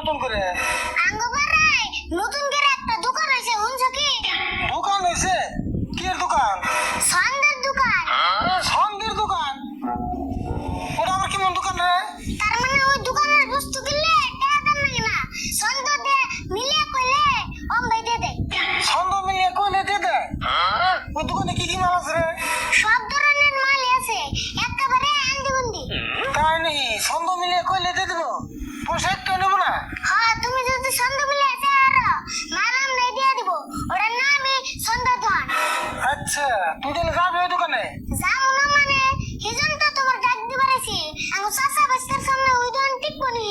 নতুন করে? আঙ্গবারাই নতুন করে একটা দোকান হইছে হুনছো কি? দোকান হইছে? কি এর দোকান? সন্দের দোকান। সন্দের দোকান? ওটা আবার কেমন দোকান রে? তার মানে ওই দোকানের বস্তু কিনলে টাকা দাম লাগে না, সন্দ দে মিলিয়ে কইলে অম্বাই দিয়ে দেয়। ছন্দ মিলিয়ে কইলে দিয়ে দেয়? ওই দোকানে কি কি মাল আছে রে? সব ধরনের মালই আছে, একেবারে আন্দিবন্দি। তাই নাকি? ছন্দ মিলিয়ে কইলে দিয়ে দেবো? পয়সা একটু নেব না? হ্যাঁ, তুমি যদি সন্দ মিলিয়ে চাও মাল আমরা দিয়ে দিব, ওটার নামই সন্দ দোকান। আচ্ছা, তুই তাহলে যাবি ওই দোকানে? যাবো না মানে সেজন তো তোমার ডাক দিবার আছি, আমি চাচা বাস্তার সামনে ওই দোকান টিকবো নি।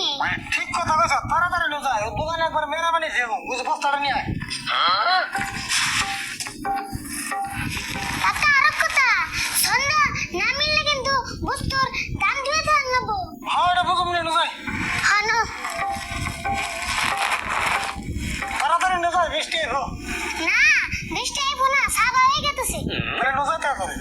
ঠিক কথা কইছ, তাড়াতাড়ি নিয়ে যায়। ওই দোকানে একবার মেরা বানিয়ে যাবো, বুঝে বস্তাটা নিয়ে আয়। কাকা আরো কথা, সন্দ না মিললে কিন্তু বস্তুর দাম দিয়ে নেবো। হ্যাঁ, এটা বুঝুম নিয়ে যায়। হানো তাড়াতাড়ি নিয়ে যায়, বৃষ্টি আইব। না, বৃষ্টি আইবো না, সাবা হয়ে গেছে। নিয়ে যায় তাড়াতাড়ি।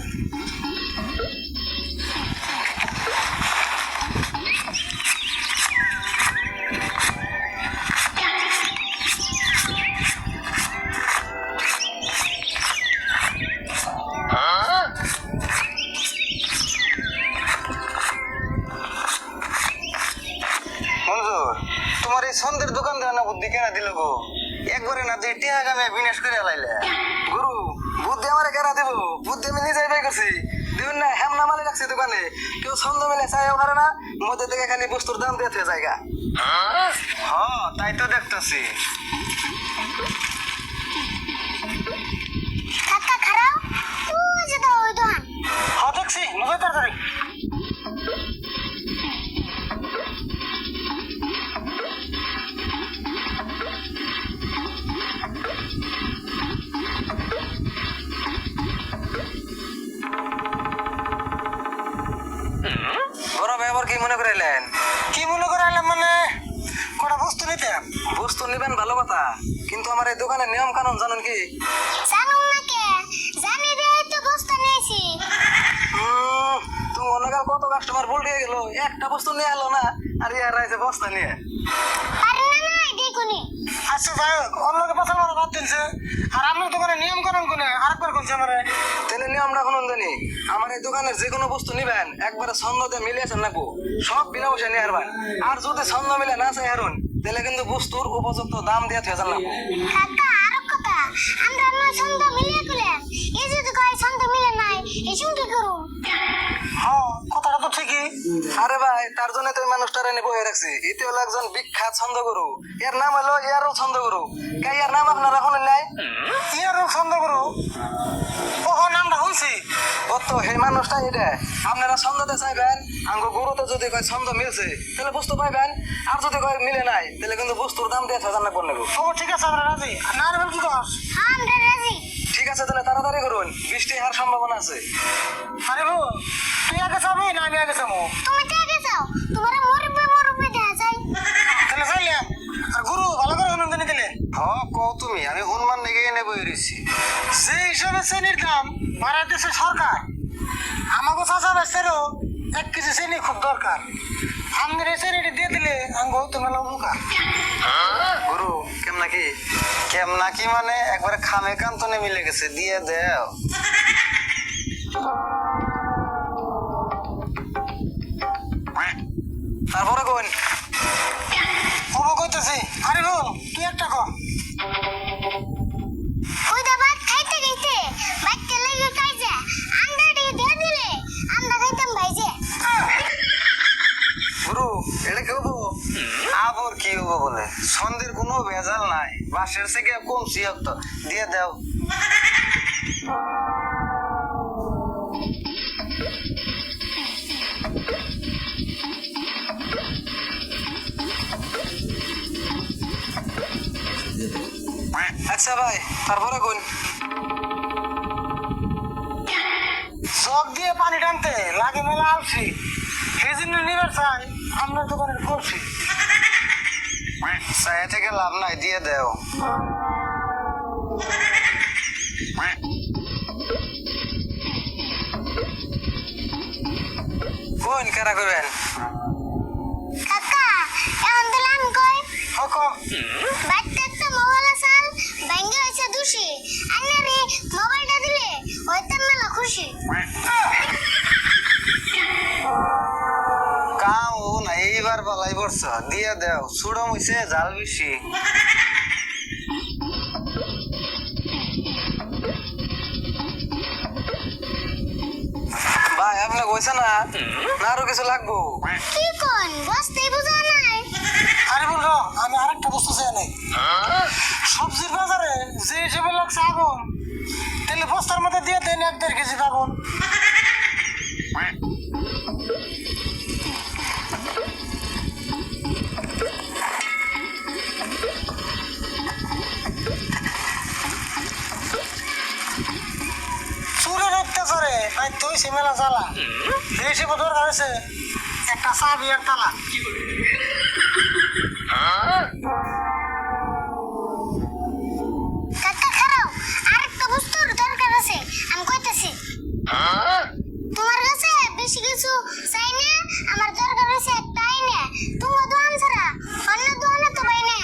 মঞ্জুর, তোমার এই সন্দের দোকান দেওয়া না বুদ্ধি কেনা দিল গো? একবারে না দুই টিয়া গামে বিনাশ করে লাইলে। গুরু, বুদ্ধি আমারে কেনা দেব? বুদ্ধি আমি নিজেই বাই করছি। দেখুন না, হেমনা মালে রাখছি দোকানে, কেউ ছন্দ মিলে চাইও পারে না, মধ্যে থেকে খালি বস্তুর দাম দিয়ে থাকে জায়গা। হ্যাঁ, তাই তো দেখতেছি। কাকা খারাপ, ওই যে তো ওই দোকান। হ্যাঁ, দেখছি, নজর তাড়াতাড়ি। বড় ভাই আবার কি মনে করাইলেন? কি মনে করাইলাম মানে কটা বস্তু নিতেন। বস্তু নিবেন ভালো কথা, কিন্তু আমার এই দোকানের নিয়ম কানুন জানেন কি? জানুম না কে, জানি দিয়ে তো বস্তা নিয়েছি। তুমি অনেক কত কাস্টমার বলতে গেল, একটা বস্তু নিয়ে এলো না, আর ইয়ার রাইছে বস্তা নিয়ে। আরে না না, দেখুনি। আচ্ছা যাই হোক, অন্যকে পাশা মারা বাদ দিনছে, আর আপনার দোকানে নিয়ম কানুন কোনে আরেকবার করছে আমারে। তাহলে নিয়মটা কোন জানি, আমার এই দোকানের যে কোনো বস্তু নিবেন একবারে ছন্দ দিয়ে মিলিয়েছেন নাকবো, সব বিনা পয়সা নিয়ে হারবেন। আর যদি ছন্দ মিলে না চাই হারুন, তাহলে কিন্তু বস্তুর উপযুক্ত দাম দিয়ে থুয়ে যান লাগবো। কাকা আরো কথা, আমরা নয় ছন্দ মিলিয়ে গেলাম, এই যদি কয় ছন্দ মিলে নাই, এই সঙ্গে কি করুম? হ্যাঁ, কথাটা তো ঠিকই। আরে ভাই, তার জন্য তো এই মানুষটারে এনে বয়ে রাখছি। এতে হলো একজন বিখ্যাত ছন্দগুরু, এর নাম হলো ইয়ারও ছন্দগুরু। কে ইয়ার নাম আপনারা শুনেন নাই? ইয়ারও ছন্দগুরু, ও নামটা শুনছি। ও তো সেই মানুষটা এটা। আপনারা ছন্দতে চাইবেন, আঙ্গ গুরুতে যদি কয় ছন্দ মিলছে তাহলে বস্তু পাইবেন, আর যদি কয় মিলে নাই তাহলে কিন্তু বস্তুর দাম দিয়ে থাকার লাগবে নেব। ও ঠিক আছে, আমরা রাজি। না রে কি কস? হ্যাঁ, আমরা রাজি। ঠিক আছে, তাহলে তাড়াতাড়ি করুন, বৃষ্টি হওয়ার সম্ভাবনা আছে। আরে বউ, তুই আগে যাবি না আমি আগে যাবো? তুমি তো আগে যাও, তোমার মুরব্বি দেখা যায়। তাহলে চাইলাম। আর গুরু ভালো করে শুনুন জানি দিলে। হ্যাঁ, কও তুমি, আমি হনুমান নেগে এনে বই রয়েছি। যে হিসাবে চেনির দাম বাড়াই দিচ্ছে সরকার, আমাকে চাচা বেচারও 1 কেজি চিনি খুব দরকার। আমাদের এই চিনিটি দিয়ে দিলে আমি হইতে মেলা উপকার। গুরু কেমনা কি মানে একবারে খামে কান্তনে মিলে গেছে, দিয়ে দেও। তারপরে কোন হবো কইতেছি। আরে বল, তুই একটা কর। ওই দা ভাত খাইতে খাইতে বাইতে লেগে খাইছে, আন্ডা দিয়ে দিলে আমরা খাইতাম ভাইজে। গুরু, এটা কি হবো? আবার কি হবো বলে, সন্ধ্যের কোনো ভেজাল নাই, বাসের থেকে কমছি তো, দিয়ে দেও। আচ্ছা ভাই, তারপরে কোন জগ দিয়ে পানি টানতে লাগে মেলা আলছি, সেই জন্য নিবার চাই আপনার দোকানের কলসি। চাই থেকে লাভ নাই, দিয়ে দেও। কোন কেরা করবেন? কাকা এখন দিলাম কই? ও বাড়িতে একটা মোবাইল আসাল ব্যাঙ্গে হয়েছে দুষি আন্নারে মোবাইলটা দিলে হয়তো মেলা খুশি কাও না এইবার বলাই বর্ষ দিয়ে দেও সুড়ম হইছে জাল বেশি ভাই আপনি কইছে না না আরো কিছু লাগবো কি কোন বসতেই বুঝা নাই আরে বললো আমি আরেকটা বস্তু চাই নাই সবজির বাজারে যে হিসেবে লাগছে আগুন তাহলে বস্তার মধ্যে দিয়ে দেন 1-1.5 কেজি আগুন চুরের অত্যাচারে আজ তুই মেলা জ্বালা এই হিসেবে দরকার হয়েছে একটা চাবি আর তালা কাকা খারাও আরেকটা বস্তুর দরকার আছে আমি কইতাছি তোমার কাছে বেশি কিছু চাই না আমার দরকার হইছে একটা আইনা তুমি দোকান ছাড়া অন্য দোকানে তো পাই না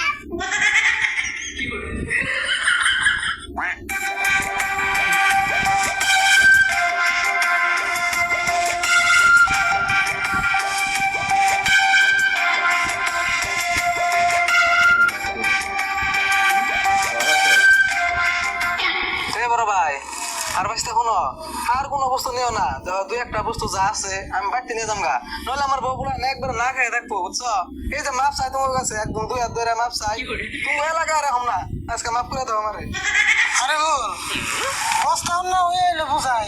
এ বড় ভাই আর বাঁচতে কোনো আর কোনো বস্তু নিও না দুই একটা বস্তু যা আছে আমি বাড়িতে নিয়ে যামগা নইলে আমার বউ বলে একবার না খেয়ে থাকবো বুঝছো এই যে মাপ চাই তোমার কাছে একদম 2 হাত ধরে মাপ চাই তুমি এলাকায় রাখো না আজকে মাপ করে দাও আমারে আরে বল বস্তা অন্য হয়ে এলে বুঝাই